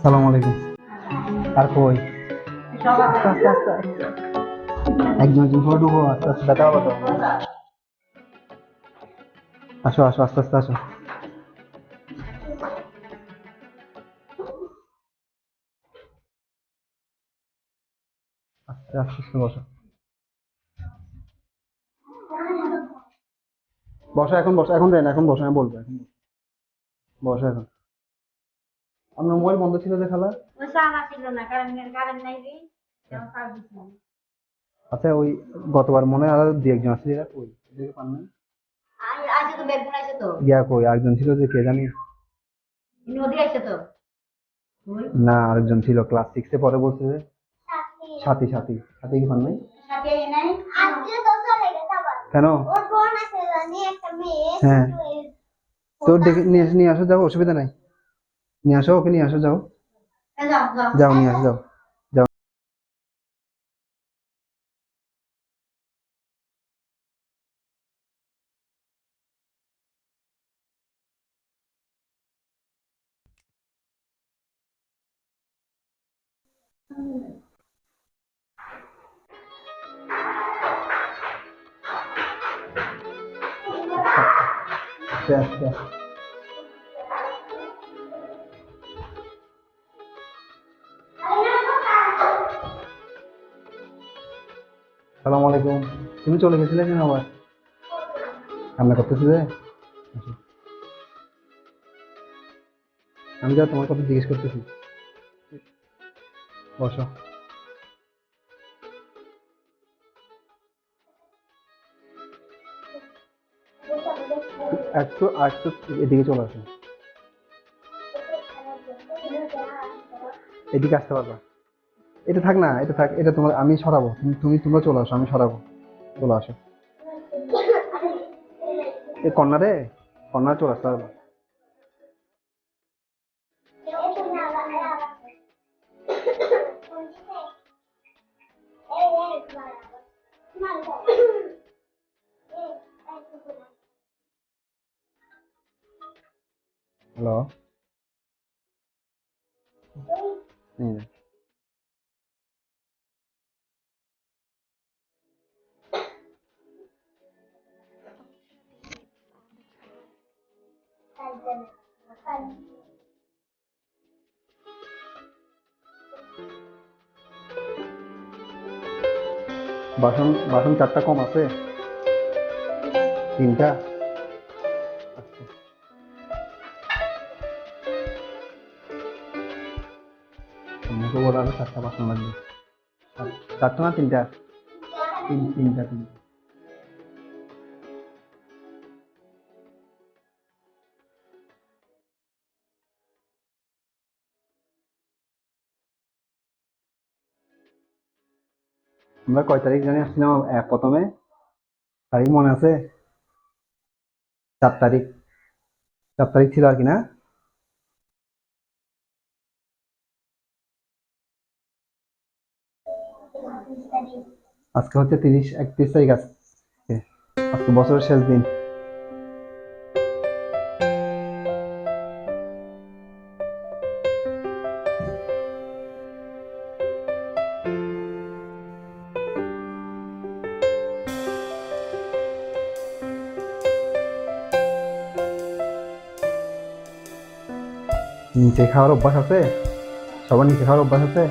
সালাম আলাইকুম। আর কই একজন একজন করে ঢুকো, আস্তে আস্তে দেখা হলো তো। আসো আসো, আস্তে আস্তে আসো। আস্তে আস্তে আস্তে বসো। বসো এখন, বসো এখন, দেন এখন বসো, আমি বলবো এখন। বসো এখন। আপনার মোবাইল বন্ধ ছিল যে খালা? আচ্ছা ওই গতবার মনে হয় আরো দু একজন আসছে, এরা কই? এদেরকে পান নাই? ইয়া কই আরেকজন ছিল যে, কে জানি। না আরেকজন ছিল ক্লাস 6 এ পরে বলছে যে সাথী, সাথী সাথী কি পান নাই? কেন? হ্যাঁ তো দেখে নিয়ে আসো, যাও, অসুবিধা নাই। নিয়ে আসো, ওকে নিয়ে আসো, যাও যাও, নিয়ে আসো, যাও যাও। আস্তে আস্তে। সালাম আলাইকুম। তুমি চলে গেছিলে কেন আবার? কান্না করতেছি যে? আসো। আমি যা তোমার কথা জিজ্ঞেস করতেছি। বসো। একটু একটু এদিকে চলে আসো, এদিকে আসতে পারবা? এটা থাক না, এটা থাক, এটা তোমার আমি সরাবো, তোমরা চলে আসো, আমি সরাবো। চলে আসো এই কর্নারে, কর্নারে চলে আসতে পারবা। হ্যালো। হুম। বাসন বাসন 4টা কম আছে? 3টা? আচ্ছা। আমাকে বলা হবে 4টা বাসন লাগবে। 4টা না 3টা? 3টা। আমরা কয় তারিখ জানি আসছিলাম প্রথমে? তারিখ মনে আছে? 4 তারিখ। 4 তারিখ ছিল আর কি, না? আজকে হচ্ছে 31 তারিখ আজকে। আজকে বছরের শেষ দিন। নিচে খাওয়ার অভ্যাস আছে? সবার নিচে খাওয়ার অভ্যাস আছে?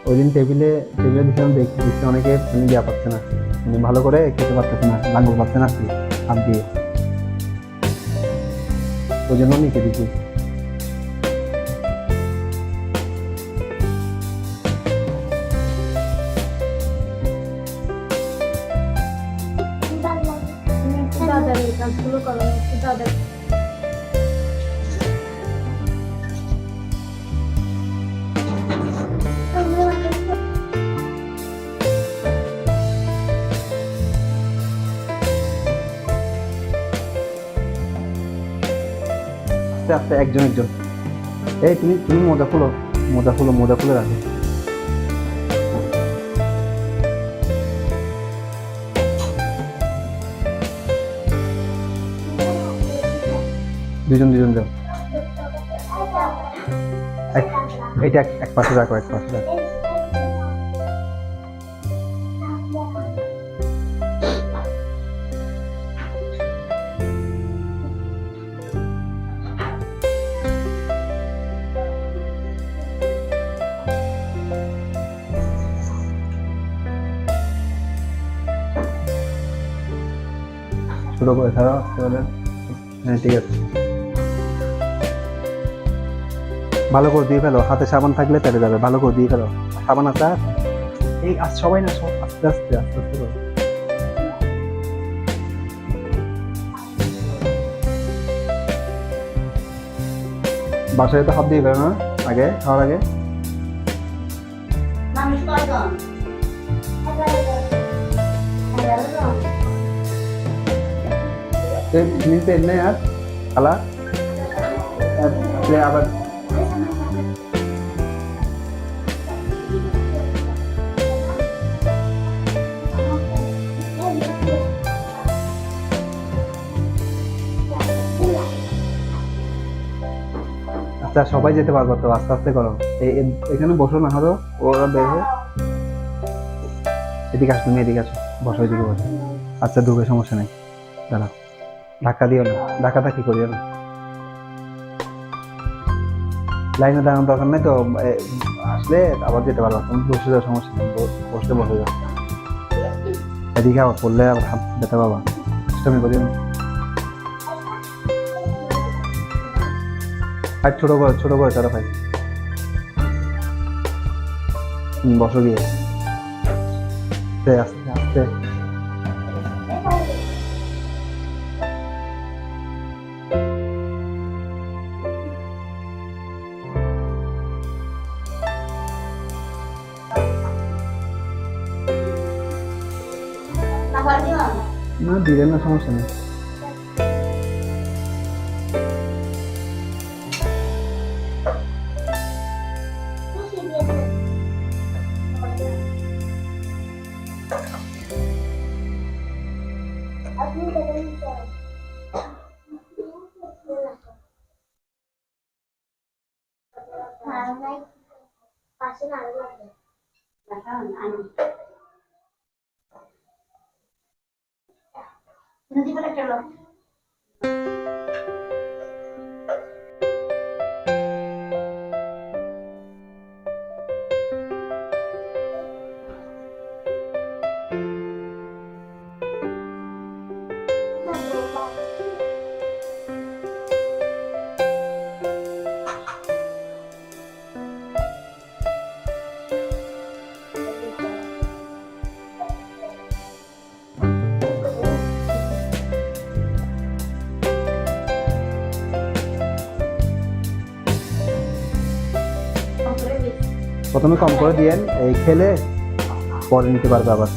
ওই দিন টেবিলে টেবিলে দিচ্ছিলাম, দেখছি অনেকে মানে দেওয়া পাচ্ছে না, মানে ভালো করে খেতে পারতেছে না, লাঙ্গল পাচ্ছে না আর কি, হাত দিয়ে। ওই জন্য নিচে দিচ্ছি। আস্তে আস্তে, একজন একজন। এই তুমি তুমি মোজা খুলো, মোজা খুলো, মোজা খুলে রাখো। দুজন দুজন যাও। এইটা এক পাশে রাখো, এক পাশে রাখো। ছোট করে ছাড়াও আসতে পারেন। হ্যাঁ ঠিক আছে, ভালো করে দিয়ে ফেলো, হাতে সাবান থাকলে পেরে যাবে, ভালো করে দিয়ে ফেলো। সাবান আছে আর? এই আজ সবাই না, সব আস্তে আস্তে আস্তে আস্তে করো। বাসায় তো হাত দিয়ে ফেলো না আগে, খাওয়ার আগে? নিতে নেই আর খালা আবার আচ্ছা সবাই যেতে পারবো তো, আস্তে আস্তে করো। এখানে বসো না, ধরো ওরা বের হয়ে এদিকে আসো, তুমি এদিকে আসো, বসো এদিকে বসো। আচ্ছা ঢুকে, সমস্যা নেই, দাঁড়াও, ধাক্কা দিও না, ধাক্কি করিও না। লাইনে দাঁড়ানোর দরকার নেই তো, আসলে আবার যেতে পারবো, তুমি বসে যাও, সমস্যা নেই, বসে বসে যাও। এদিকে আবার পড়লে আবার হাত ব্যথা পাবা, তুমি করিও না। আর ছোট করে চারা ভাই, বসো গিয়ে আস্তে আস্তে। না দিলেন না, সমস্যা নেই। প্রথমে কম করে দিয়েন, এই খেলে পরে নিতে পারবে আবার।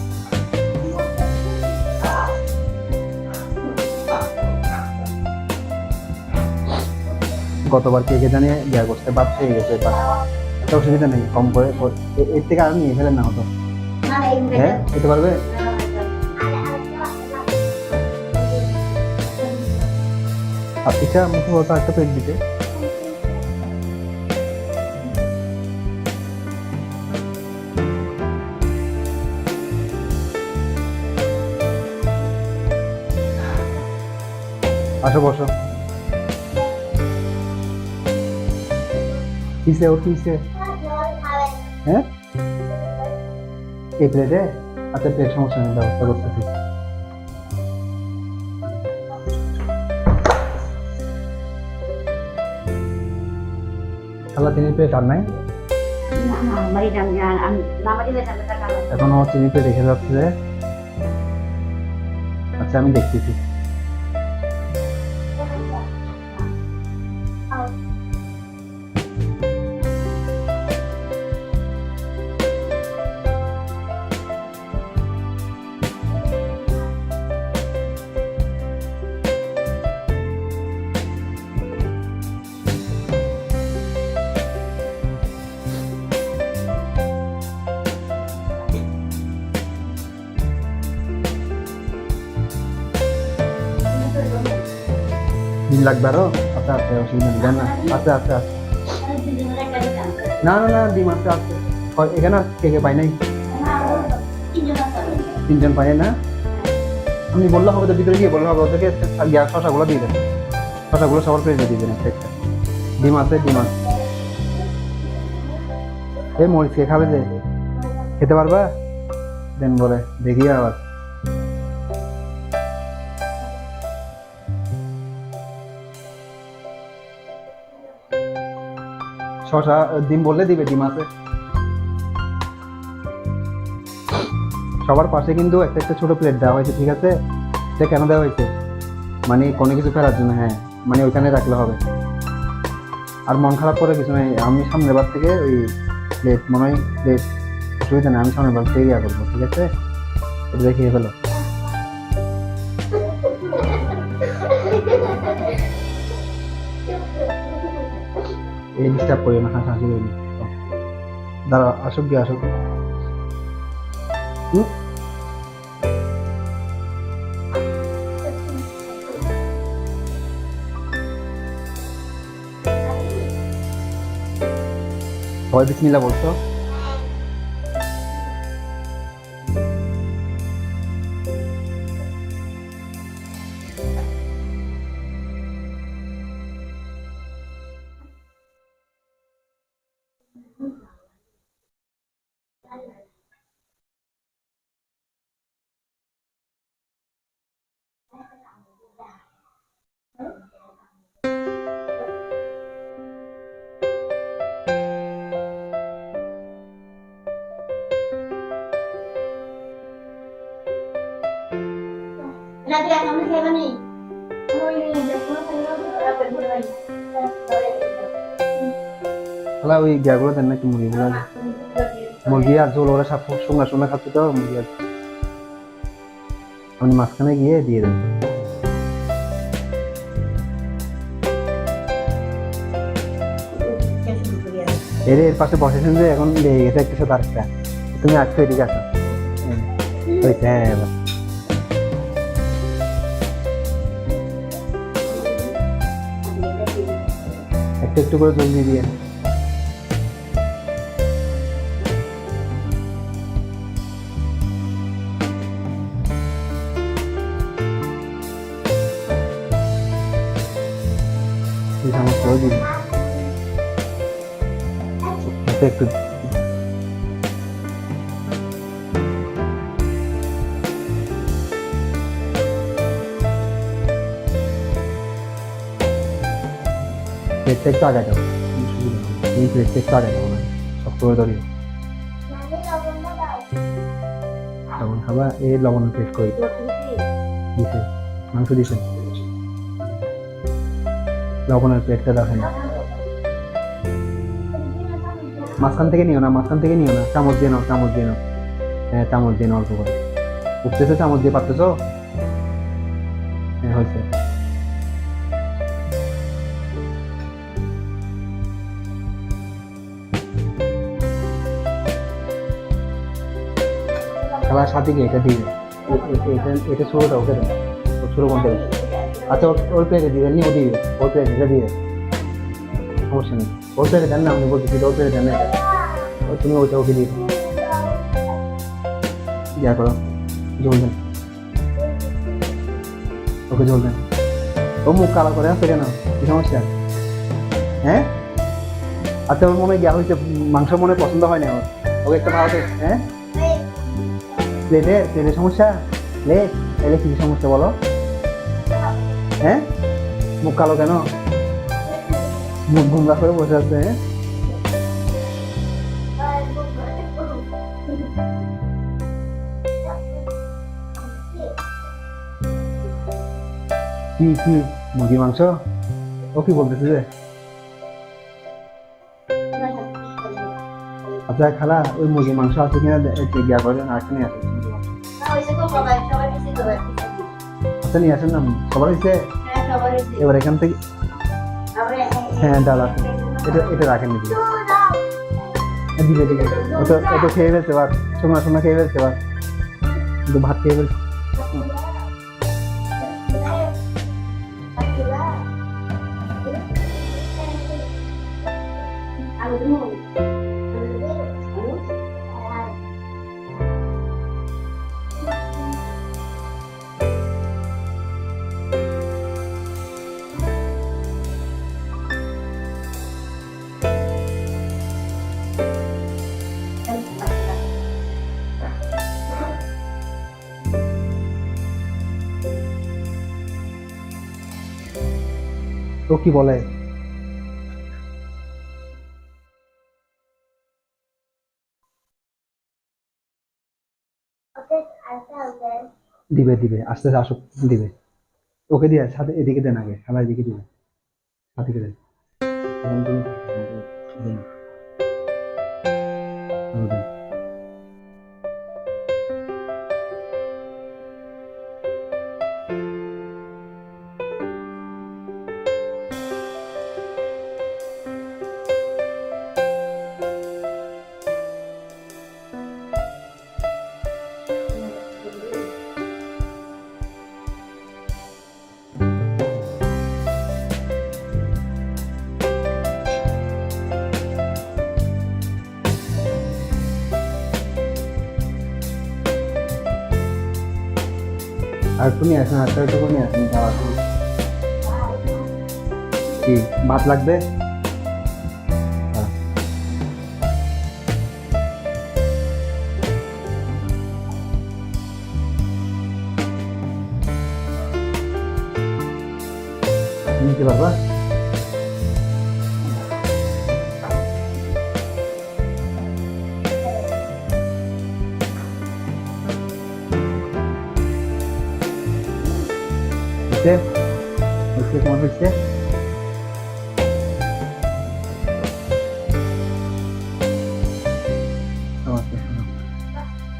গতবার কে জানিয়ে বিয়া করতে বাচ্চা হয়ে গেছে, একটা অসুবিধা নেই, কম করে এর থেকে আর নিয়ে ফেলেন না হতো। হ্যাঁ খেতে পারবে। আর পিঠা মুখে বলতো একটা পেট দিতে। আসো বসো। কিসে ও কিসে? হ্যাঁ এই প্লেটে? আচ্ছা প্লেট সমস্যা নেই, ব্যবস্থা করতেছি। খালা চিনি প্লেট আর নাই? এখনো চিনি প্লেট রেখে যাচ্ছে। আচ্ছা আমি দেখতেছি। লাগবে আরো? আচ্ছা আছে অসুবিধা নেই, দেন না, আছে আছে আছে। না না না, ডিম আছে আছে। এখানে কে কে পাই নাই? তিনজন পাই না? আপনি বললে হবে তো, ভিতরে গিয়ে বললে হবে ওদেরকে, শশাগুলো দিয়ে দেন, শশাগুলো সবার প্লেটে দিয়ে দেন একটা একটা। ডিম আছে, ডিম আছে। এই মরিচ কে খাবে যে? খেতে পারবা? দেন বলে দেখি আবার। শশা ডিম বললে দিবে, ডিম আছে সবার পাশে। কিন্তু একটা একটা ছোট প্লেট দেওয়া হয়েছে, ঠিক আছে? এটা কেন দেওয়া হয়েছে? মানে কোনো কিছু ফেরার জন্য, হ্যাঁ, মানে ওইখানে রাখলে হবে। আর মন খারাপ করে কিছু নেই, আমি সামনের বার থেকে ওই প্লেট মনে হয় প্লেট অসুবিধা নেই, আমি সামনের বার থেকে ইয়া করবো, ঠিক আছে? এটা দেখে ফেলো। এই ডিস্টার্ব করি না, হাসাহাসি করি না। দাঁড়া, আসুক গিয়ে আসুক। সবাই বিসমিল্লাহ বলছো? তাহলে ওই গ্যাগুলো দেন না, একটু মুরগিগুলো, মুরগি আর ঝোল ওরা সব সঙ্গে সঙ্গে খাচ্ছে তো, মুরগি আর আপনি মাঝখানে গিয়ে দিয়ে দেন। এর পাশে বসেছেন যে, এখন লেগে গেছে একটা সাথে আরেকটা। তুমি আসছো এদিকে আসো। হ্যাঁ, এবার একটু একটু করে জল দিয়ে দিয়ে। একটু প্লেটটা একটু আগে যাও, এই প্লেটটা একটু আগে যাবো না, শক্ত করে ধরি। লবণ খাবা? এই লবণ টেস্ট করি দিছে, মাংস দিছে, লবণের প্লেটটা দেখেন। মাঝখান থেকে নিও না, মাঝখান থেকে নিও না, চামচ দিয়ে নাও, চামচ দিয়ে নাও। হ্যাঁ, চামচ দিয়ে নাও অল্প করে। উঠতেছে, চামচ দিয়ে পারতেছো? হ্যাঁ, হয়েছে। খাবার সাথে গিয়ে এটা দিয়ে এটা ছোটোটা ওকে দেন, ছোটো কোনটা দেন? আচ্ছা, ওর প্লেটে দিয়ে দেন, ও দিয়ে ওর প্লেট এটা দিয়ে সমস্যা নেই। ওর প্লেটে দেন না, আপনি বলতেছি ওর প্লেটে দেন না, এটা তুমি ওইটা ওকে দিয়ে ইয়া করো, জল দেন ওকে, জল দেন। ও মুখ কালো করে আসছে কেন? কি সমস্যা? হ্যাঁ, আচ্ছা, ওর মনে গিয়া হয়েছে, মাংস মনে পছন্দ হয় না ওর, ওকে একটা ভালো। হ্যাঁ, প্লেটে সমস্যা? এলে কি সমস্যা বলো? হ্যাঁ, মুখ কালো কেন? মুখ গুমরা করে বসে আছে। কি কি মুরগি মাংস? ও কি বলতেছে যে? আচ্ছা খালা, ওই মুরগি মাংস আছে কিনা গিয়া করেন, আর নিয়ে আসেন মুরগি মাংস। আচ্ছা, নিয়ে আসেন না, সবার হয়েছে। এবার এখান থেকে, হ্যাঁ, ডাল আছে, এটা রাখেন দিবে দিবে। ও তো খেয়ে ফেলতে পার, সোনা খেয়ে ফেলতে পার, কিন্তু ভাত খেয়ে ফেলছে। তো কি বলে? দিবে দিবে, আস্তে আস্তে আসুক, দিবে। ওকে দিয়ে সাথে এদিকে দেন, আগে খেলা এদিকে দিবে, সাথে দেন। এখন তুমি দেন, আরো দেন। আর তুমি এখন আটটা একটু করে নিয়ে আসুন, খাওয়া কি ভাত লাগবে? হ্যাঁ। নিতে পারবা? হচ্ছে হচ্ছে তোমার হচ্ছে।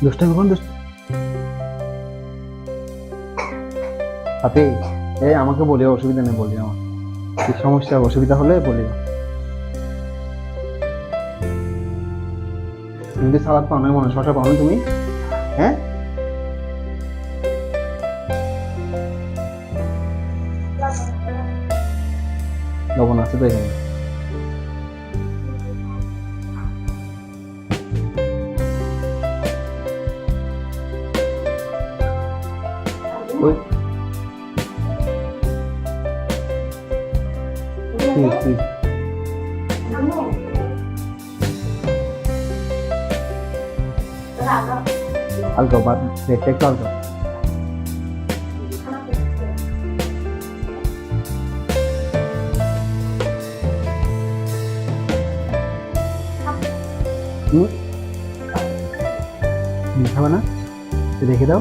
দুষ্টামি কোন দুষ্ট আপনি, এই আমাকে বলি, অসুবিধা নেই, বলি আমার কি সমস্যা, অসুবিধা হলে বলি। তুমি কি সালাদ পাও না, মনে হয় শশা পাও না তুমি? হ্যাঁ, লবণ আছে তো এখানে। ওই কি কি হালকা বাদ, রেটটা একটু হালকা। হুম, খাবে না? রেখে দাও।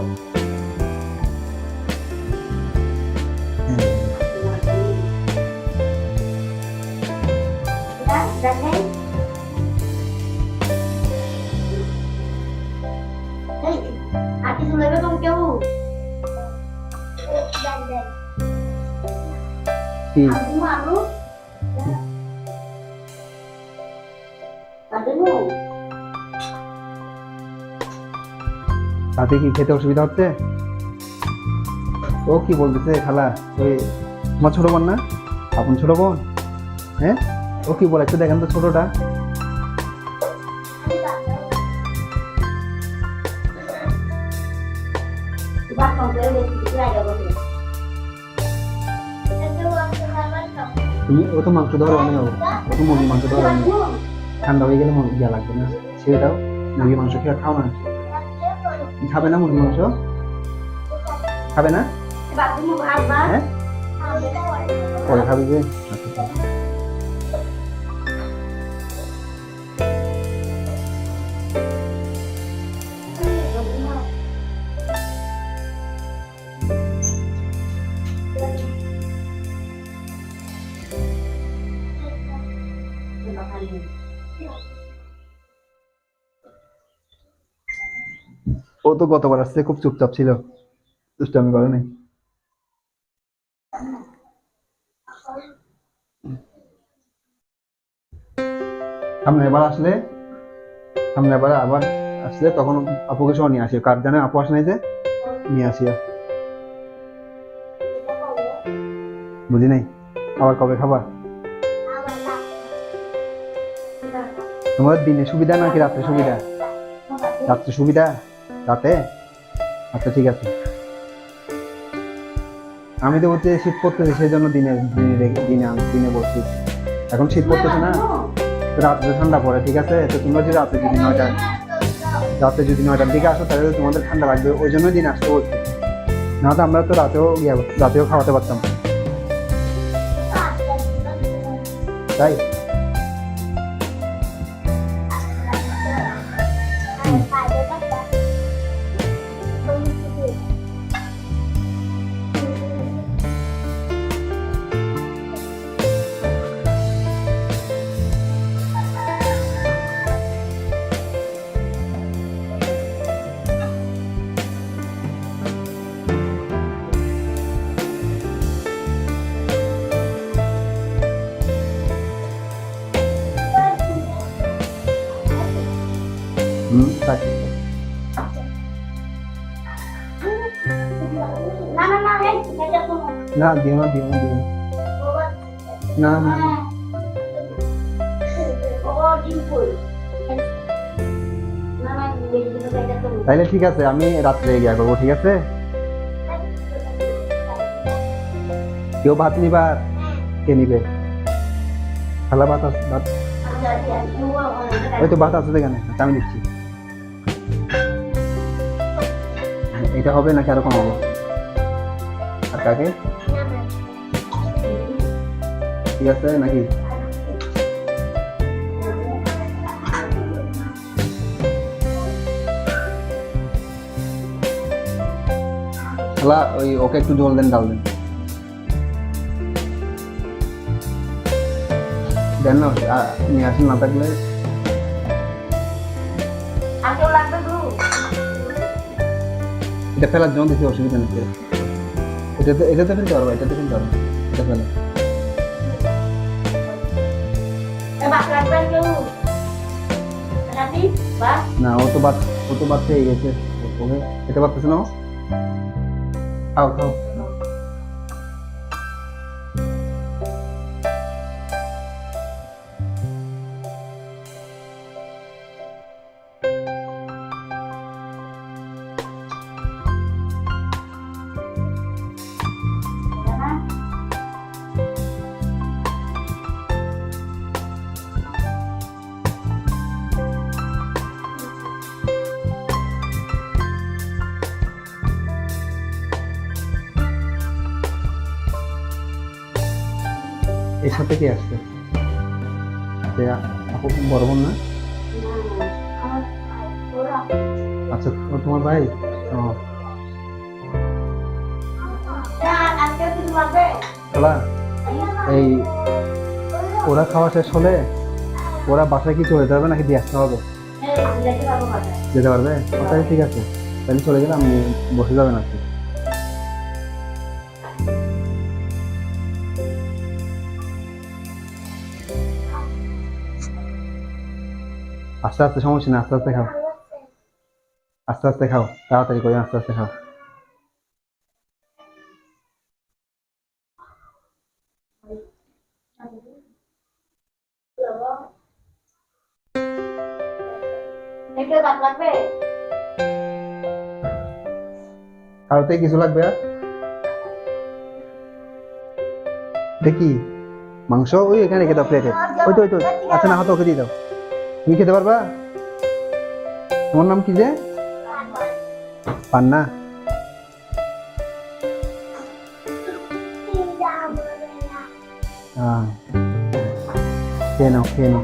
কি তাতে কি খেতে অসুবিধা হচ্ছে? ও কি বলতেছে খালা? ওই তোমার ছোট বোন না, আপন ছোট বোন? হ্যাঁ, ও কি বলে একটু দেখেন তো ছোটটা। তুমি ও তো মাংস ধরো অনেক, ও তো মুরগি মাংস ধরো অনেক, ঠান্ডা হয়ে গেলে ইয়া লাগবে না, সেটাও মুরগি মাংস খেয়ে খাও না। খাবে না মুরগি মাংস? খাবে না? হ্যাঁ, পরে খাবে যে। ও তো গতবার আসছে খুব চুপচাপ ছিল, দুষ্টামি করে নাই। সামনে এবার আসলে, সামনে এবার আবার আসলে তখন আপুকে সহ নিয়ে আসিও, কার জানে আপু আসে নাই যে, নিয়ে আসিও। বুঝি নাই, আবার কবে খাবা? তোমার দিনে সুবিধা নাকি রাত্রে সুবিধা? রাত্রে সুবিধা? রাতে? আচ্ছা ঠিক আছে। আমি তো হচ্ছে শীত পড়তেছে সেই জন্য দিনে দিনে দিনে দিনে বলছি। এখন শীত পড়তেছে না, রাত্রে ঠান্ডা পড়ে, ঠিক আছে? তো তোমরা যদি রাতে যদি 9টার দিকে আসো তাহলে তো তোমাদের ঠান্ডা লাগবে, ওই জন্যই দিন আসতে বলছি। না তো আমরা তো রাতেও খাওয়াতে পারতাম, তাই। তাই। না দিও না, দিও না, দিও না, না না। তাইলে ঠিক আছে, আমি রাত্রে গিয়া করবো, ঠিক আছে? কেউ ভাত নিবা? কে নিবে? খালা ভাত আছে? ভাত ওই তো ভাত আছে দেখেন, আমি দিচ্ছি। এটা হবে নাকি আরো কম হবে? আর কাকে? ঠিক আছে নাকি? খালা ওই ওকে একটু জল দেন, ডাল দেন, দেন না, নিয়ে আসেন না থাকলে। এটা ফেলার জন্য দিচ্ছি, অসুবিধা নেই। এটাতে ফেলতে পারবো, এটাতে ফেলতে পারবো, এটা ফেলা। না ও তো বাদ পেয়ে গেছে, ওকে খেতে পারতেছে না। খাও খাও। এর সাথে কি আসছে? আপু বড় বোন না? আচ্ছা তোমার ভাই। এই ওরা খাওয়া শেষ হলে ওরা বাসায় কি চলে যাবে নাকি দিয়ে আসতে হবে? যেতে পারবে? তাহলে ঠিক আছে, তাহলে চলে গেলে আমি বসে যাবেন আর কি। আস্তে আস্তে, সমস্যা নেই, আস্তে আস্তে খাও, আস্তে আস্তে খাও, তাড়াতাড়ি করে আস্তে আস্তে খাও। খাওয়াতে কিছু লাগবে আর দেখি? মাংস ওই এখানে রেখে দাও প্লেটে, ওই তো আচ্ছা, না হয়তো ওকে দিয়ে দাও, তুমি খেতে পারবা? তোমার নাম কি যে? পান্না? হ্যাঁ, খেয়ে নাও, খেয়ে নাও।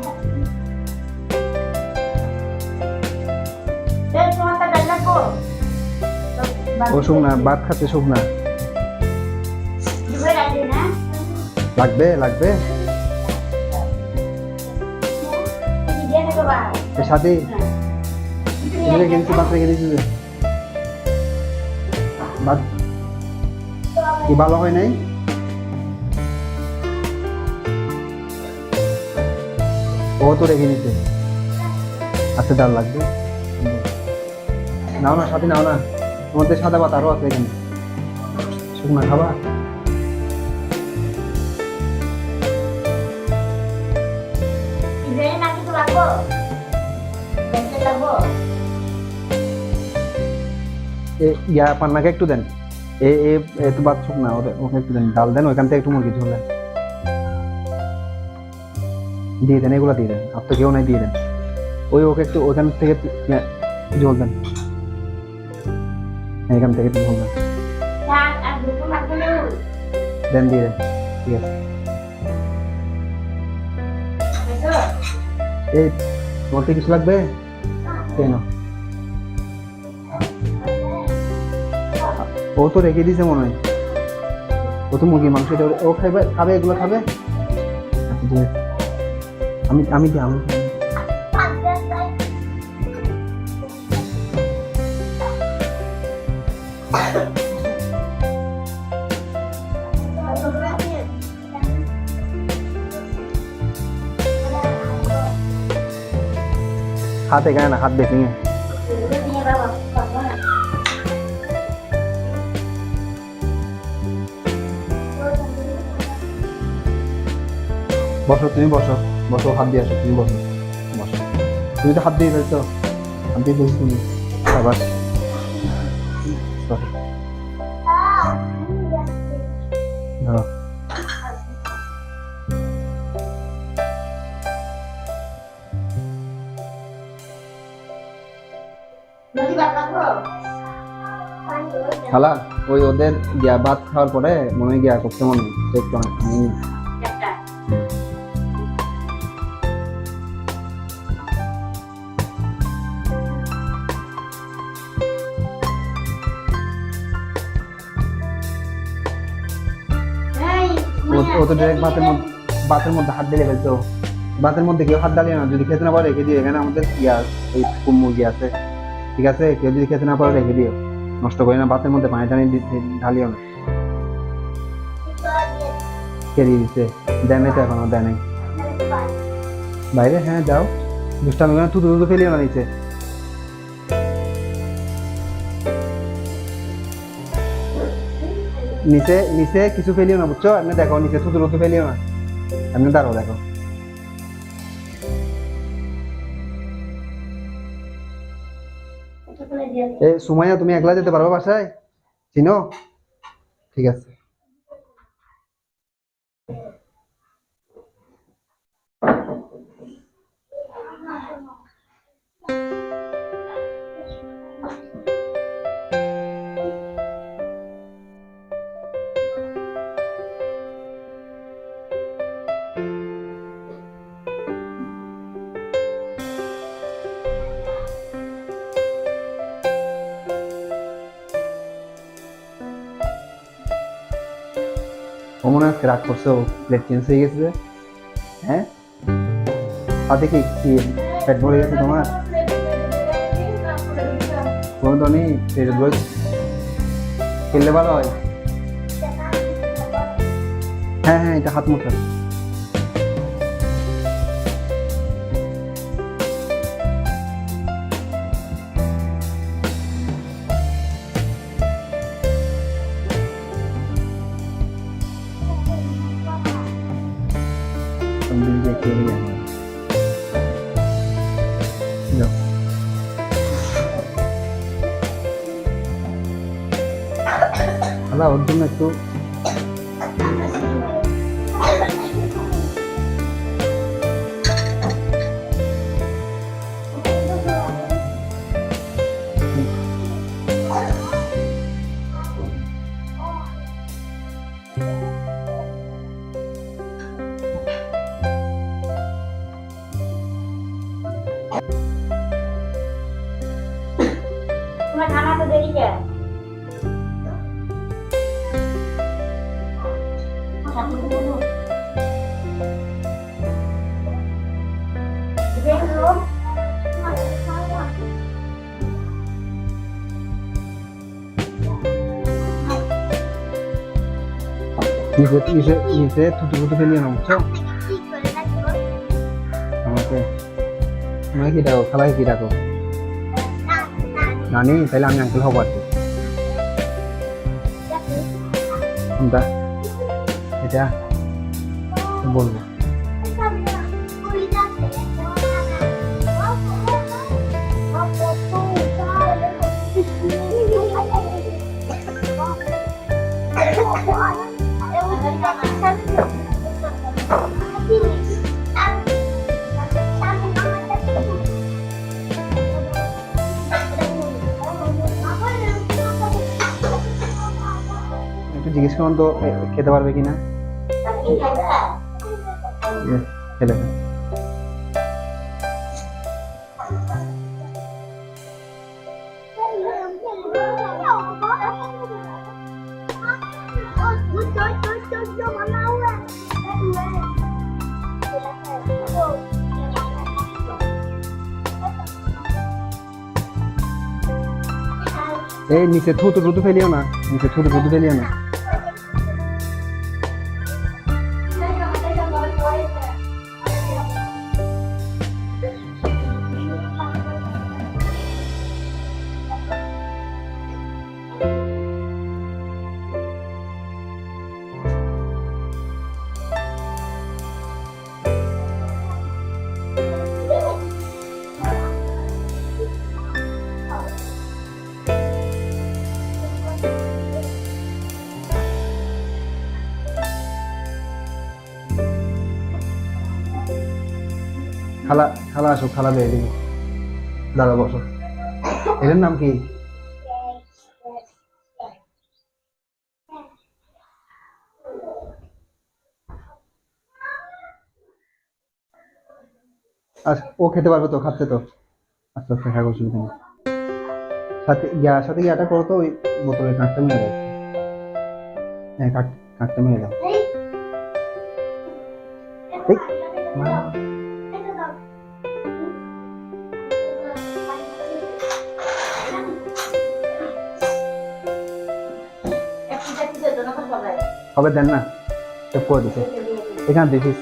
ও শুকনা ভাত খাচ্ছে, শুকনা লাগবে, লাগবে সাথে রেখে দিচ্ছি, ভাত রেখে দিচ্ছি। ভাত কি ভালো হয় নাই? ও তো রেখে দিতে। আচ্ছা ডাল লাগবে, নাও না সাথে, নাও না, তোমাদের সাদা ভাত আরো আছে এখানে, শুকনা খাবা? ইয়া পান্নাকে একটু দেন, এ তো বাচ্চুক না, ওকে একটু দেন, ডাল দেন, ওইখান থেকে একটু মুরগি ঝোল দেন, দিয়ে দেন, এগুলো দিয়ে দেন, আর তো কেউ নাই, দিয়ে দেন, ওকে একটু ওইখান থেকে ঝোল দেন, এখান থেকে একটু ঝোল দেন, দেন, দিয়ে দেন, ঠিক আছে। এই তোমার কি কিছু লাগবে? কেন ও তো রেখে দিয়েছে মনে হয়, ও তো মুরগির মাংস, ও খাবে, খাবে এগুলো খাবে। আচ্ছা ঠিক আছে, আমি আমি দিই, আমি হাতে গায়ে না, হাত বেশি নিয়ে বসো, তুমি বসো, বসো, হাত দিয়ে আসো, তুমি বসো, বসো, তুমি তো হাত দিয়ে ফেলছো, হাত দিয়ে ফেলছো তুমি আবার। ধরো, খালা ওই ওদের গিয়া ভাত খাওয়ার পরে মনে হয় গিয়া করতে মনে হয় একটু ও তো ডাইরেক্ট ভাতের মধ্যে হাত দিলে ফেলতো, ভাতের মধ্যে কেউ হাত ডালিয়ে না, যদি খেতে না পারে রেখে দিও, এখানে আমাদের ইয়া ওই মুরগি আছে, ঠিক আছে, কেউ যদি খেতে না পারে রেখে দিও, নষ্ট করে না, ভাতের মধ্যে পানি টানি ঢালিও না। কে দিয়ে দিচ্ছে? দেয় নাই তো এখনো, দেয় নাই বাইরে। হ্যাঁ যাও, দুষ্টামি করে থুতু থুতু ফেলিও না নিচে, নিচে নিচে কিছু ফেলিও না, বুঝছো? এমনি দেখো, নিচে থুতু থুতু ফেলিও না, এমনি দাঁড়াও, দেখো। সুমাইয়া তুমি একলা যেতে পারবে বাসায়? চিনো? ঠিক আছে। ও মনে হয় রাগ করছে, প্লেট চেঞ্জ হয়ে গেছে। হ্যাঁ, তাতে কি পেট ভরে গেছে তোমার? কোনো তো নেই, পেট ভরে খেললে ভালো হয়। হ্যাঁ হ্যাঁ, এটা হাত মুখে ওর জন্য একটু তোমার খানা তো দেরি কে? নিচে থুতু থুতু ফেলিয়ে না, বুঝছো? আমাকে আমাকে কি ডাকো? খালাকে কি ডাকো? নানি? তাহলে আমি আঙ্কেল হবো আর কি। কোনটা? এটা বলবো। জিজ্ঞেস করুন তো খেতে পারবে কিনা। খেলে এই নিচে থুতু টুতু ফেলিও না, নিচে থুতু টুতু ফেলিও না। খালা খালা আসো, খালা বেয়ে দিবি। দাদা বসো। এটার নাম কি? আচ্ছা ও খেতে পারবে তো, খাচ্ছে তো। আস্তে আস্তে খাওয়া অসুবিধা নেই। সাথে ইয়াটা করো তো, ওই বোতলের কাঁচটা মেরে দাও। হ্যাঁ কাঁচটা মেরে দাও। এই, মা। হবে দেন না, সব করে দিছে এখানে দেখিস।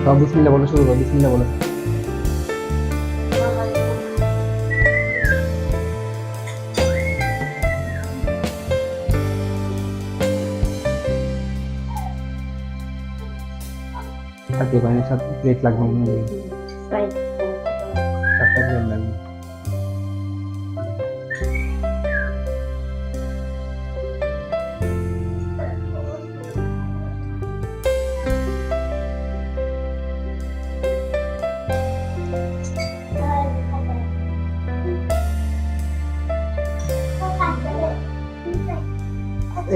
তো বিসমিল্লাহ বলো, শুরু করো, বিসমিল্লাহ বলো। আজকে বাইরে 7 প্লেট লাগবে মনে হয়। 7টা প্লেট লাগবে।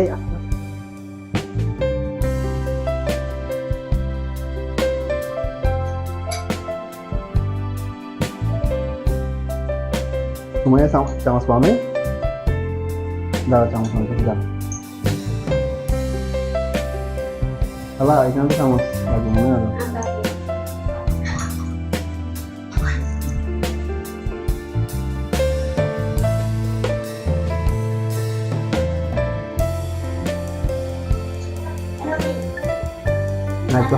এই তোমার চামচ পাও নেই? দাঁড়া চামচ আনতে দাঁড়া। দাদা এখানে তো চামচ লাগবে মনে হয়। না একটু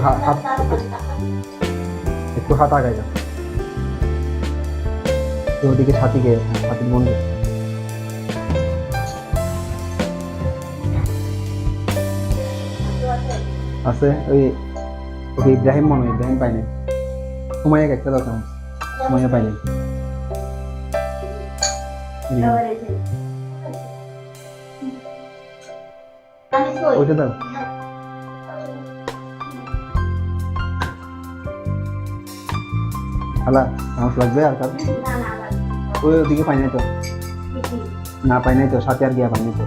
একটু হাত আগায় যাও। ওদিকে সাথীকে, সাথীর বন্ধু আছে। ওই ওকে ইব্রাহিম মনে হয়, ইব্রাহিম পাইনি। সময় একটা দাও চামচ, সময় পাইনি। ওইটা দাও। খালা চামচ লাগবে আর কাজ? ওই ওদিকে পাই নাই তো, না পাই নাই তো, সাথে আর গিয়া পাই নাই তো।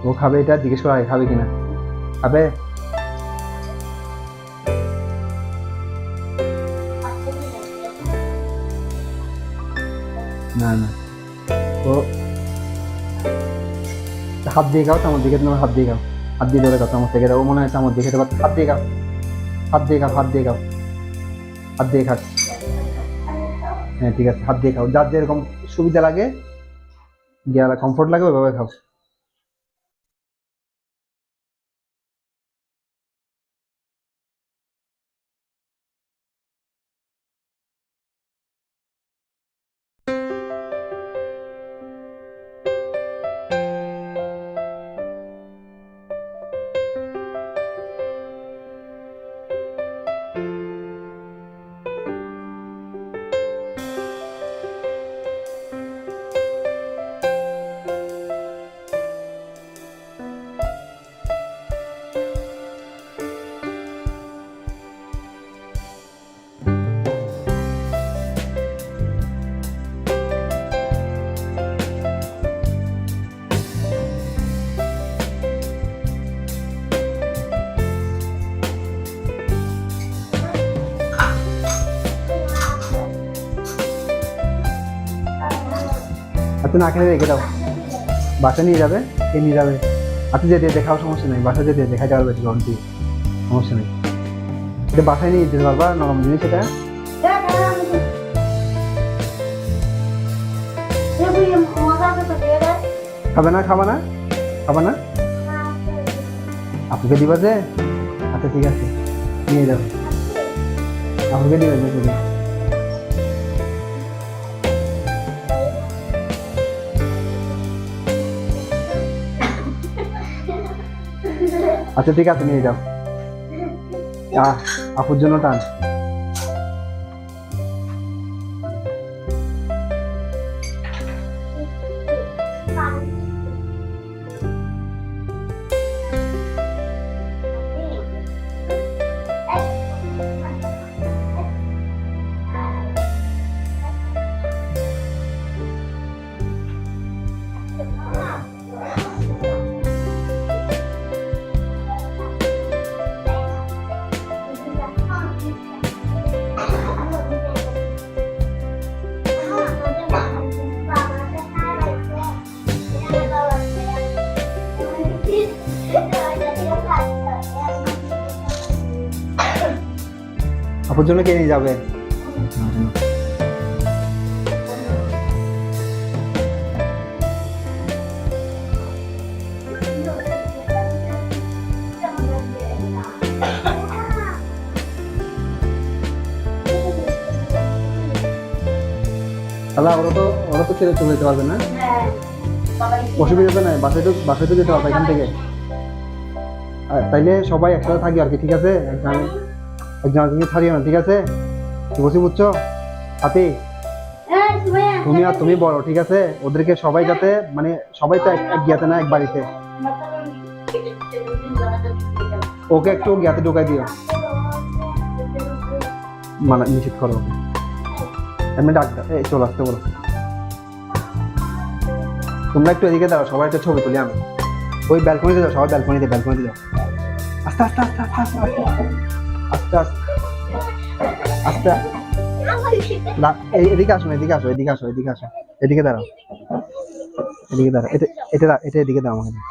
ও খাবে এটা, জিজ্ঞেস করা খাবে কিনা। খাবে? না না ও হাত দিয়ে খাও, চামচ দিয়ে তোমার হাত দিয়ে খাও, হাত দিয়ে ধরে খাও, চামচ থেকে দাও, ও মনে হয় চামচ দিয়ে খেতে পারতো। হাত দিয়ে খাও, হাত দিয়ে খাও, হাত দিয়ে খাও, হাত দিয়ে খাও। হ্যাঁ ঠিক আছে, হাত দিয়ে খাও, যার যেরকম সুবিধা লাগে, গিয়ে কমফোর্ট লাগে ওইভাবে খাও। না খেলে রেখে দাও, বাসা নিয়ে যাবে, কে নিয়ে যাবে? আপনি যেতে দেখাও, সমস্যা নেই, বাসা যেতে দেখাতে পারবে লন্টি, সমস্যা নেই। এটা বাসায় নিয়ে যেতে পারবা, নরম জিনিস এটা। খাবে না, খাবা না, খাবা না, আপনাকে দিবা যে? আচ্ছা ঠিক আছে, নিয়ে যাবে, আপনাকে দিবে যে। আচ্ছা ঠিক আছে, নিয়ে যাও, আপুর জন্য টান। আপুর জন্য কে নিয়ে যাবে? তাহলে ওরা তো ছেড়ে চলে যেতে পারবে না, অসুবিধা নাই, বাসায় তো যেতে পারবে এখান থেকে। তাইলে সবাই একসাথে থাকি আর কি, ঠিক আছে? একজন ছাড়িও না, ঠিক আছে? কি বলছি বুঝছো হাতি? তুমি বড়, ঠিক আছে? ওদেরকে সবাই যাতে মানে সবাই তো এক গিয়াতে না, এক বাড়িতে। ওকে একটু গিয়াতে ঢোকাই দিও, মানে নিষেধ করো ওকে, এমনি ডাক্তার চলে আসতে বলো। তোমরা একটু এদিকে দাও, সবাই একটা ছবি তুলি, আমি ওই ব্যালকনিতে যাও, সবাই ব্যালকনিতে যাও, আস্তে আস্তে আস্তে আস্তে আস্তে আস্তে আস্তে আস্তে আস্তে। এদিকে আসো, এদিকে আসো, এদিকে আসো, এদিকে আসো, এদিকে দাঁড়াও, এদিকে দাঁড়াও, এটা এদিকে দাও আমাকে।